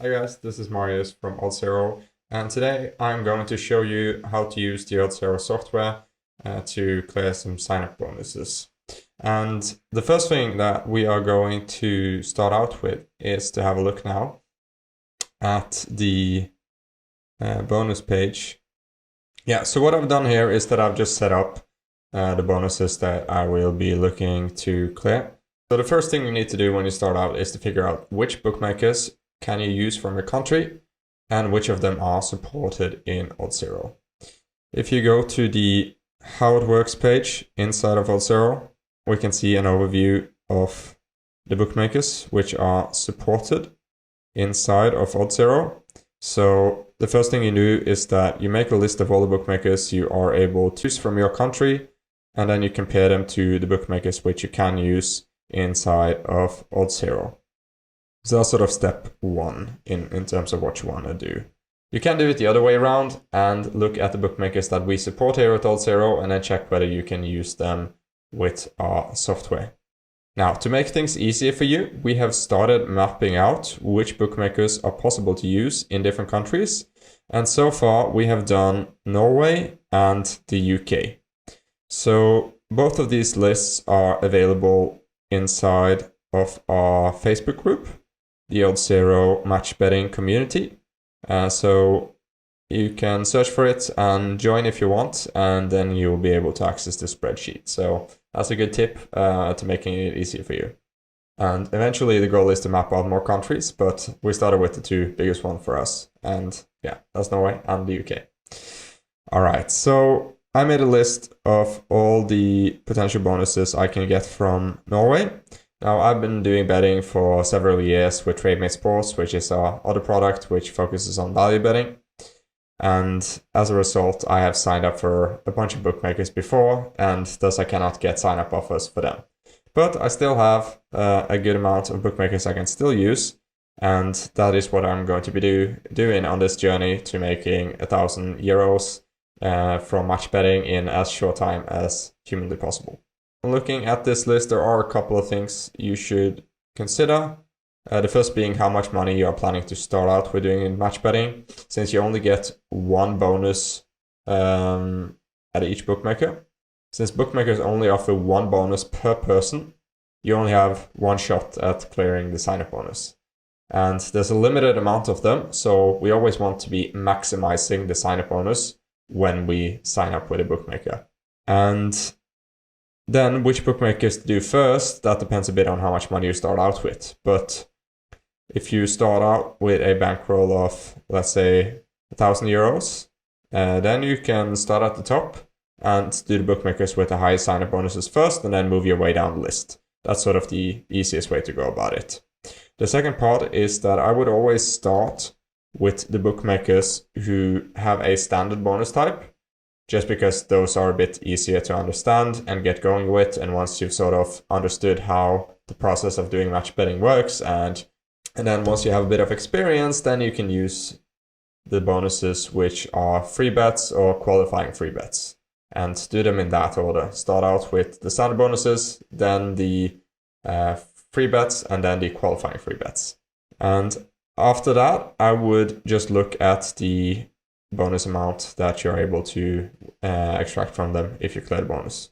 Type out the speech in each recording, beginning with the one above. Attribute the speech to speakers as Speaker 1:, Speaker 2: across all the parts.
Speaker 1: Hi guys, this is Marius from Oddshero, and today I'm going to show you how to use the Oddshero software to clear some sign-up bonuses. And the first thing that we are going to start out with is to have a look now at the bonus page. Yeah, so what I've done here is that I've just set up the bonuses that I will be looking to clear. So the first thing you need to do when you start out is to figure out which bookmakers can you use from your country and which of them are supported in Oddshero. If you go to the How It Works page inside of Oddshero, we can see an overview of the bookmakers which are supported inside of Oddshero. So the first thing you do is that you make a list of all the bookmakers you are able to use from your country, and then you compare them to the bookmakers which you can use inside of Oddshero. So that's sort of step one in terms of what you want to do. You can do it the other way around and look at the bookmakers that we support here at Oddshero and then check whether you can use them with our software. Now, to make things easier for you, we have started mapping out which bookmakers are possible to use in different countries. And so far, we have done Norway and the UK. So both of these lists are available inside of our Facebook group, the Oddshero match betting community. So you can search for it and join if you want, and then you'll be able to access the spreadsheet. So that's a good tip to making it easier for you. And eventually the goal is to map out more countries, but we started with the two biggest ones for us. And yeah, that's Norway and the UK. All right, so I made a list of all the potential bonuses I can get from Norway. Now, I've been doing betting for several years with TradeMate Sports, which is our other product which focuses on value betting. And as a result, I have signed up for a bunch of bookmakers before, and thus I cannot get sign-up offers for them. But I still have a good amount of bookmakers I can still use, and that is what I'm going to be doing on this journey to making 1,000 euros from match betting in as short time as humanly possible. Looking at this list, there are a couple of things you should consider. The first being how much money you are planning to start out with doing in match betting, since you only get one bonus at each bookmaker. Since bookmakers only offer one bonus per person, you only have one shot at clearing the sign-up bonus. And there's a limited amount of them, so we always want to be maximizing the sign-up bonus when we sign up with a bookmaker. And then which bookmakers to do first, that depends a bit on how much money you start out with. But if you start out with a bankroll of, let's say, 1,000 euros, then you can start at the top and do the bookmakers with the highest sign-up bonuses first, and then move your way down the list. That's sort of the easiest way to go about it. The second part is that I would always start with the bookmakers who have a standard bonus type, just because those are a bit easier to understand and get going with. And once you've sort of understood how the process of doing match betting works, and then once you have a bit of experience, then you can use the bonuses which are free bets or qualifying free bets, and do them in that order. Start out with the standard bonuses, then the free bets, and then the qualifying free bets. And after that, I would just look at the bonus amount that you're able to extract from them if you clear the bonus,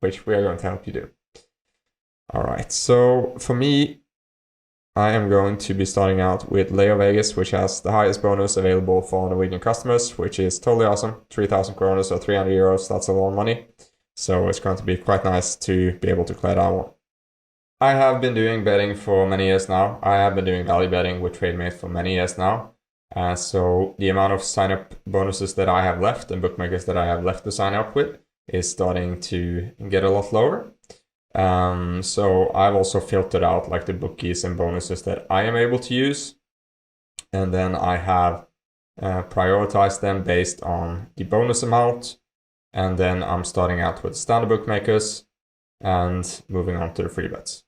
Speaker 1: which we are going to help you do. All right, so for me, I am going to be starting out with Leo Vegas, which has the highest bonus available for Norwegian customers, which is totally awesome. 3,000 kroner, so 300 euros, that's a lot of money. So it's going to be quite nice to be able to clear that one. I have been doing betting for many years now. I have been doing value betting with TradeMate for many years now. So the amount of sign-up bonuses that I have left and bookmakers that I have left to sign up with is starting to get a lot lower. So I've also filtered out like the bookies and bonuses that I am able to use. And then I have prioritized them based on the bonus amount. And then I'm starting out with standard bookmakers and moving on to the free bets.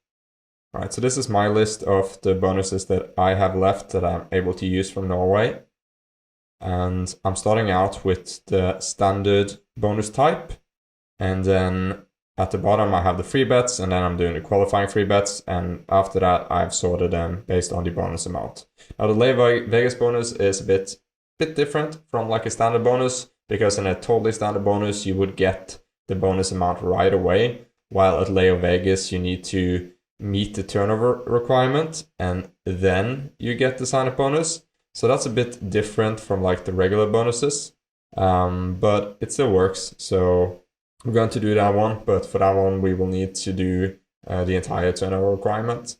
Speaker 1: All right, so this is my list of the bonuses that I have left that I'm able to use from Norway. And I'm starting out with the standard bonus type. And then at the bottom I have the free bets, and then I'm doing the qualifying free bets, and after that I've sorted them based on the bonus amount. Now the lay Vegas bonus is a bit different from like a standard bonus, because in a totally standard bonus you would get the bonus amount right away, while at Lay Vegas you need to meet the turnover requirement and then you get the sign up bonus. So that's a bit different from like the regular bonuses, but it still works. So we're going to do that one, but for that one we will need to do the entire turnover requirement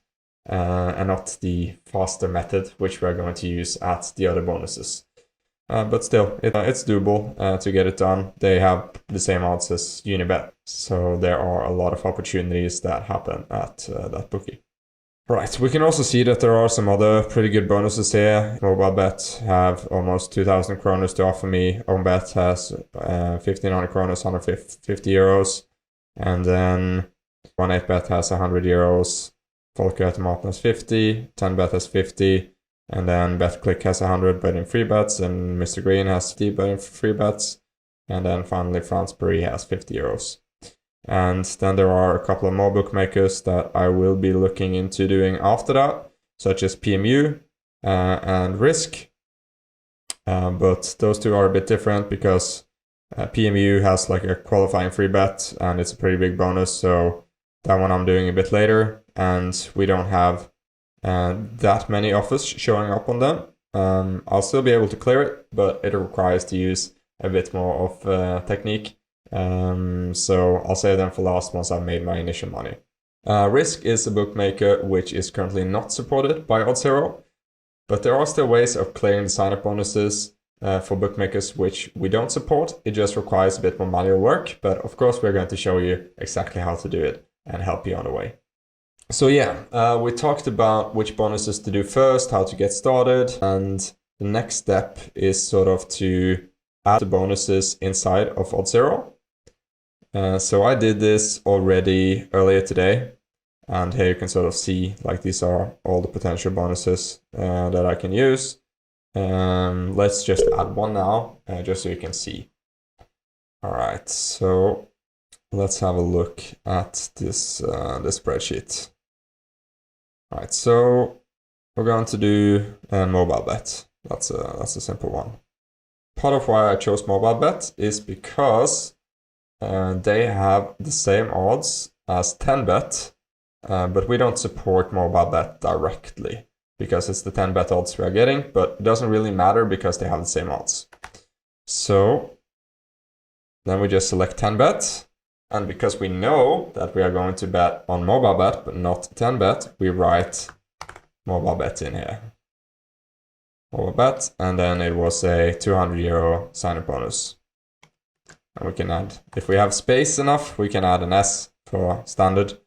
Speaker 1: and not the faster method, which we're going to use at the other bonuses. But still, it's doable to get it done. They have the same odds as Unibet, so there are a lot of opportunities that happen at that bookie. Right, we can also see that there are some other pretty good bonuses here. Ohmbet have almost 2,000 kroners to offer me. Ohmbet has 1,500 kroners, 150 euros. And then 18bet has 100 euros. Folkeautomaten has 50. 10bet has 50. And then BetClick has 100 but in free bets. And Mr. Green has 50 but in free bets. And then finally France Paris has 50 euros. And then there are a couple of more bookmakers that I will be looking into doing after that, such as PMU and Risk. But those two are a bit different because PMU has like a qualifying free bet and it's a pretty big bonus. So that one I'm doing a bit later, and we don't have that many offers showing up on them. I'll still be able to clear it, but it requires to use a bit more of technique. So I'll save them for last once I've made my initial money. Risk is a bookmaker which is currently not supported by Oddshero, but there are still ways of clearing the sign-up bonuses for bookmakers which we don't support. It just requires a bit more manual work, but of course we're going to show you exactly how to do it and help you on the way. So yeah, we talked about which bonuses to do first, how to get started, and the next step is sort of to add the bonuses inside of Oddshero. So I did this already earlier today, and here you can sort of see like these are all the potential bonuses that I can use. Let's just add one now, just so you can see. All right, so let's have a look at this this spreadsheet. All right, so we're going to do a mobile bet. That's a simple one. Part of why I chose mobile bet is because they have the same odds as 10bet, but we don't support mobile bet directly because it's the 10bet odds we are getting, but it doesn't really matter because they have the same odds. So then we just select 10bet, and because we know that we are going to bet on mobile bet but not 10bet, we write mobile bet in here. Mobile bet, and then it was a 200 euro sign-up bonus. And we can add, if we have space enough, we can add an S for standard,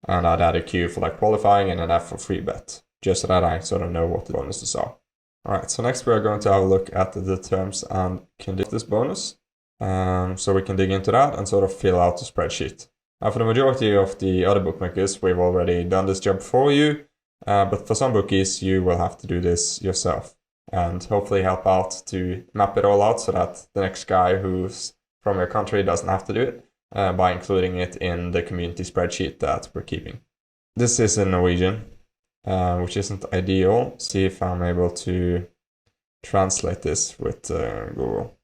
Speaker 1: and I'd add a Q for like qualifying and an F for free bet, just so that I sort of know what the bonuses are. All right, so next we're going to have a look at the terms and conditions of this bonus. So we can dig into that and sort of fill out the spreadsheet. Now for the majority of the other bookmakers, we've already done this job for you, but for some bookies, you will have to do this yourself and hopefully help out to map it all out so that the next guy who's from your country doesn't have to do it by including it in the community spreadsheet that we're keeping. This is in Norwegian, which isn't ideal. See if I'm able to translate this with Google.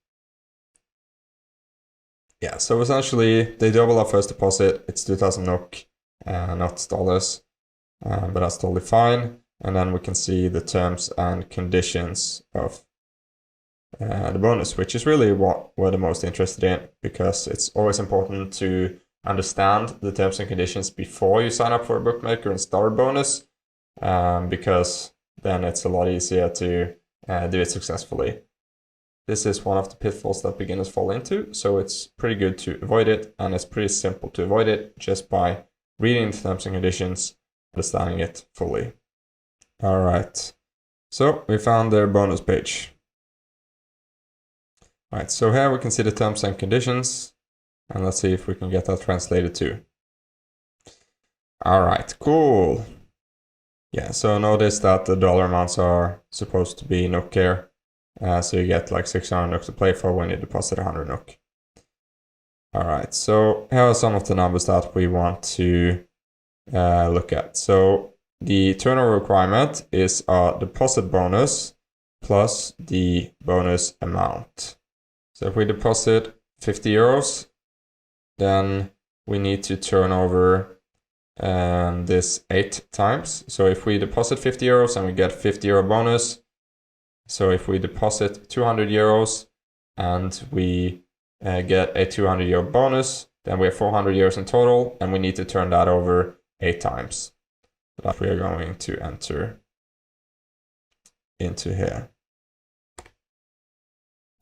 Speaker 1: Yeah, so essentially they double our first deposit. It's 2,000 NOK, not dollars, but that's totally fine. And then we can see the terms and conditions of the bonus, which is really what we're the most interested in, because it's always important to understand the terms and conditions before you sign up for a bookmaker and start a bonus, because then it's a lot easier to do it successfully. This is one of the pitfalls that beginners fall into, so it's pretty good to avoid it, and it's pretty simple to avoid it just by reading the terms and conditions, understanding it fully. All right, so we found their bonus page. All right, so here we can see the terms and conditions, and let's see if we can get that translated too. All right, cool. Yeah, so notice that the dollar amounts are supposed to be NOK here. So you get like 600 NOK to play for when you deposit 100 NOK. All right, so here are some of the numbers that we want to look at. So the turnover requirement is our deposit bonus plus the bonus amount. So if we deposit 50 euros, then we need to turn over this 8 times. So if we deposit 50 euros and we get 50 euro bonus, so if we deposit 200 euros and we get a 200 euro bonus, then we have 400 euros in total, and we need to turn that over 8 times. That we are going to enter into here.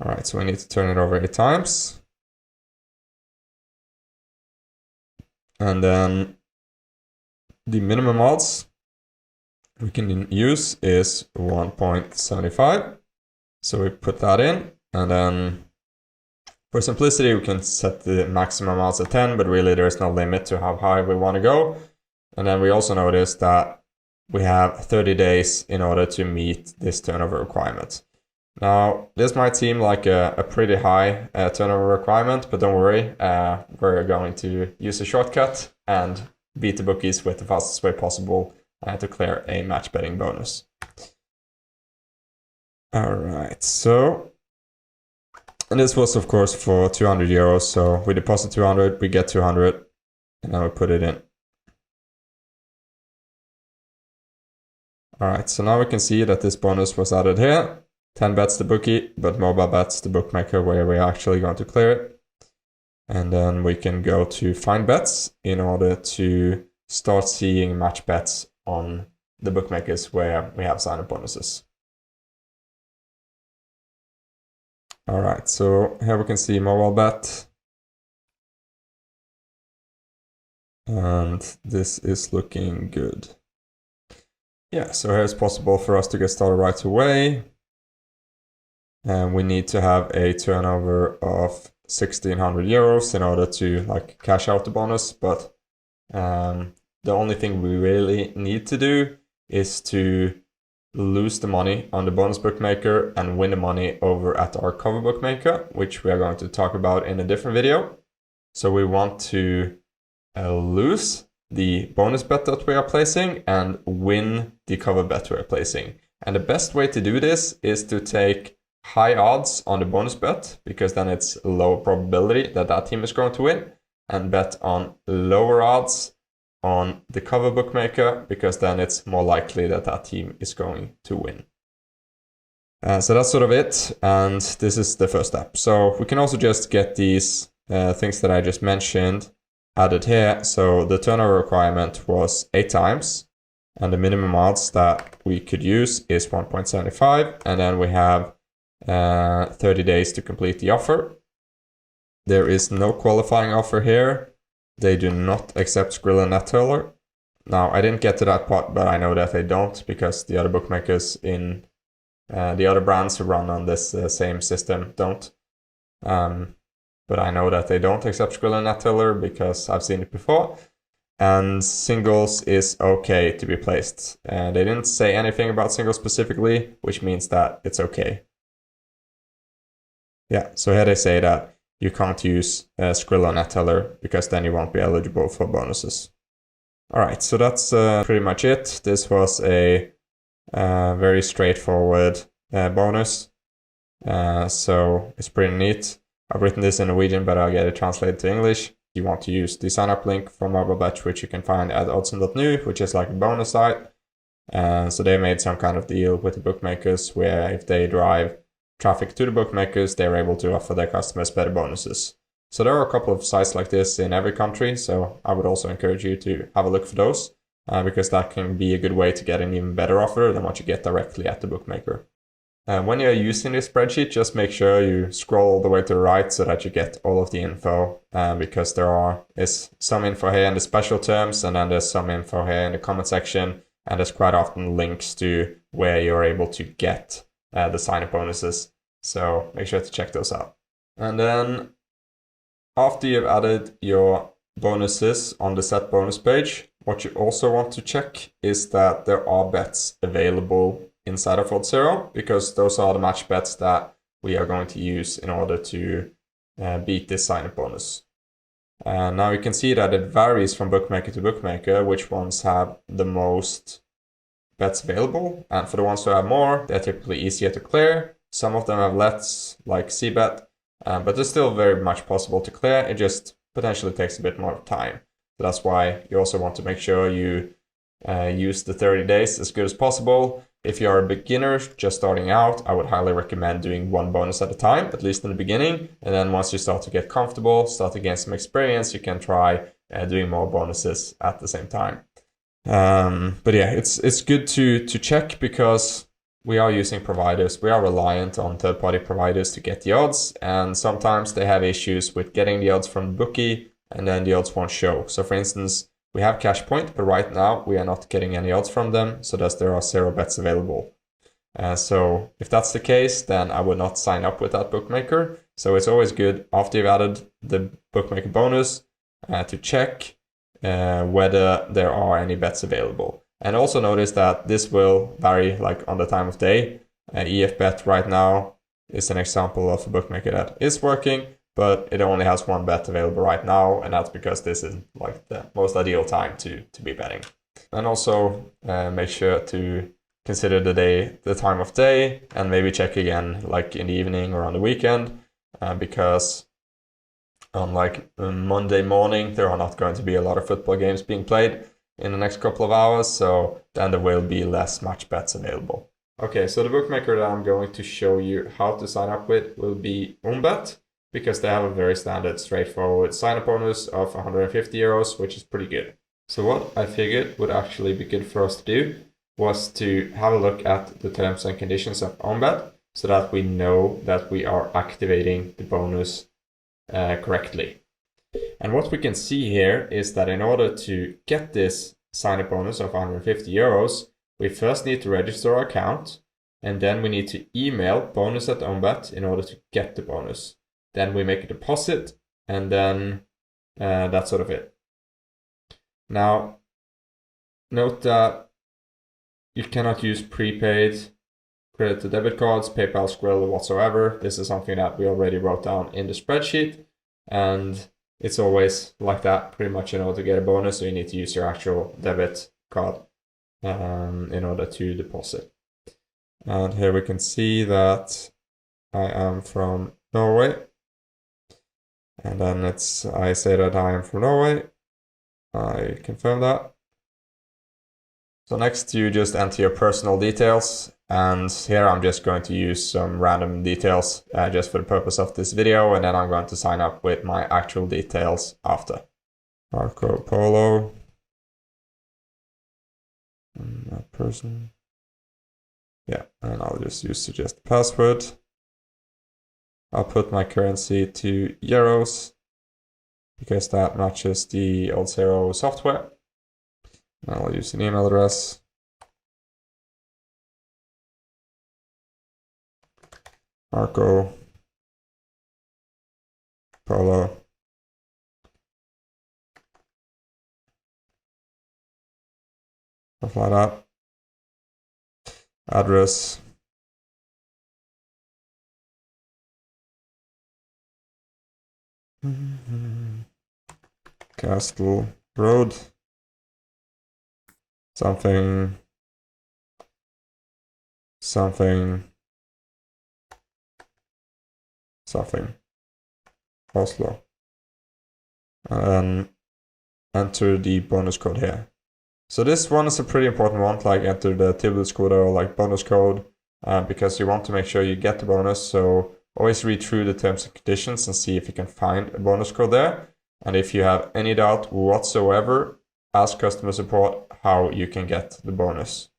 Speaker 1: All right, so we need to turn it over 8 times. And then the minimum odds we can use is 1.75. So we put that in, and then for simplicity, we can set the maximum odds at 10, but really there is no limit to how high we want to go. And then we also notice that we have 30 days in order to meet this turnover requirement. Now, this might seem like a pretty high turnover requirement, but don't worry, we're going to use a shortcut and beat the bookies with the fastest way possible to clear a match betting bonus. All right, so, and this was of course for 200 euros, so we deposit 200, we get 200, and then we put it in. All right, so now we can see that this bonus was added here. 10 bets the bookie, but mobile bets the bookmaker, where we're actually going to clear it. And then we can go to find bets in order to start seeing match bets on the bookmakers where we have sign-up bonuses. All right, so here we can see mobile bet. And this is looking good. Yeah, so here it's possible for us to get started right away. And we need to have a turnover of 1,600 euros in order to cash out the bonus. But the only thing we really need to do is to lose the money on the bonus bookmaker and win the money over at our cover bookmaker, which we are going to talk about in a different video. So we want to lose the bonus bet that we are placing and win the cover bet we are placing. And the best way to do this is to take high odds on the bonus bet, because then it's low probability that that team is going to win, and bet on lower odds on the cover bookmaker, because then it's more likely that that team is going to win. So that's sort of it, and this is the first step. So we can also just get these things that I just mentioned added here. So the turnover requirement was 8 times, and the minimum odds that we could use is 1.75, and then we have 30 days to complete the offer. There is no qualifying offer here. They do not accept Skrill and NetTeller. Now, I didn't get to that part, but I know that they don't, because the other bookmakers in the other brands who run on this same system don't. But I know that they don't accept Skrill and NetTeller because I've seen it before. And singles is okay to be placed. And they didn't say anything about singles specifically, which means that it's okay. Yeah, so here they say that you can't use Skrill or NetTeller because then you won't be eligible for bonuses. All right, so that's pretty much it. This was a very straightforward bonus. So it's pretty neat. I've written this in Norwegian, but I'll get it translated to English. You want to use the sign-up link for mobile bet, which you can find at oddsen.nu, which is like a bonus site. So they made some kind of deal with the bookmakers where if they drive traffic to the bookmakers, they're able to offer their customers better bonuses. So there are a couple of sites like this in every country, so I would also encourage you to have a look for those, because that can be a good way to get an even better offer than what you get directly at the bookmaker. When you're using this spreadsheet, just make sure you scroll all the way to the right so that you get all of the info, because there is some info here in the special terms, and then there's some info here in the comment section, and there's quite often links to where you're able to get the sign-up bonuses. So make sure to check those out. And then after you've added your bonuses on the set bonus page, what you also want to check is that there are bets available inside of Oddshero, because those are the match bets that we are going to use in order to beat this sign-up bonus. Now you can see that it varies from bookmaker to bookmaker, which ones have the most bets available. And for the ones who have more, they're typically easier to clear. Some of them have less, like cbet, but they're still very much possible to clear. It just potentially takes a bit more time. So that's why you also want to make sure you use the 30 days as good as possible. If you're a beginner just starting out, I would highly recommend doing one bonus at a time, at least in the beginning. And then once you start to get comfortable, start to gain some experience, you can try doing more bonuses at the same time. But yeah, it's good to check, because we are using providers. We are reliant on third-party providers to get the odds, and sometimes they have issues with getting the odds from the bookie, and then the odds won't show. So for instance, we have Cashpoint, but right now we are not getting any odds from them, so thus there are 0 bets available. So if that's the case, then I would not sign up with that bookmaker. So it's always good after you've added the bookmaker bonus to check whether there are any bets available. And also notice that this will vary like on the time of day. EFBet right now is an example of a bookmaker that is working, but it only has 1 bet available right now, and that's because this is like the most ideal time to be betting. And also make sure to consider the time of day, and maybe check again like in the evening or on the weekend, because on like Monday morning there are not going to be a lot of football games being played in the next couple of hours, so then there will be less match bets available. Okay, so the bookmaker that I'm going to show you how to sign up with will be Ohmbet, because they have a very standard, straightforward sign-up bonus of 150 euros, which is pretty good. So what I figured would actually be good for us to do was to have a look at the terms and conditions of Ohmbet, so that we know that we are activating the bonus correctly. And what we can see here is that in order to get this sign-up bonus of 150 euros, we first need to register our account, and then we need to email bonus@ohmbet in order to get the bonus. Then we make a deposit, and then that's sort of it. Now, note that you cannot use prepaid, credit to debit cards, PayPal, Skrill, or whatsoever. This is something that we already wrote down in the spreadsheet, and it's always like that pretty much in order to get a bonus, so you need to use your actual debit card in order to deposit. And here we can see that I am from Norway. And then I say that I am from Norway. I confirm that. So next you just enter your personal details. And here I'm just going to use some random details just for the purpose of this video. And then I'm going to sign up with my actual details after. Marco Polo. And that person. Yeah, and I'll just use suggest password. I'll put my currency to euros, because that matches the Oddshero software. I'll use an email address. Marco Polo. Stuff like that. Address. Castle Road. Something. Oslo. And enter the bonus code here. So this one is a pretty important one, like enter the tilbudscode or like bonus code, because you want to make sure you get the bonus. So always read through the terms and conditions and see if you can find a bonus code there. And if you have any doubt whatsoever, ask customer support how you can get the bonus,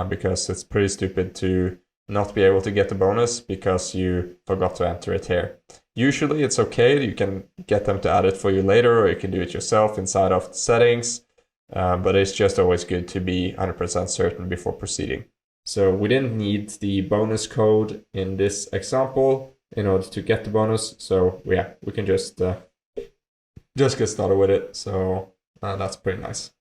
Speaker 1: because it's pretty stupid to not be able to get the bonus because you forgot to enter it here. Usually it's okay, you can get them to add it for you later, or you can do it yourself inside of the settings, but it's just always good to be 100% certain before proceeding. So we didn't need the bonus code in this example in order to get the bonus, so yeah, we can just get started with it. So that's pretty nice.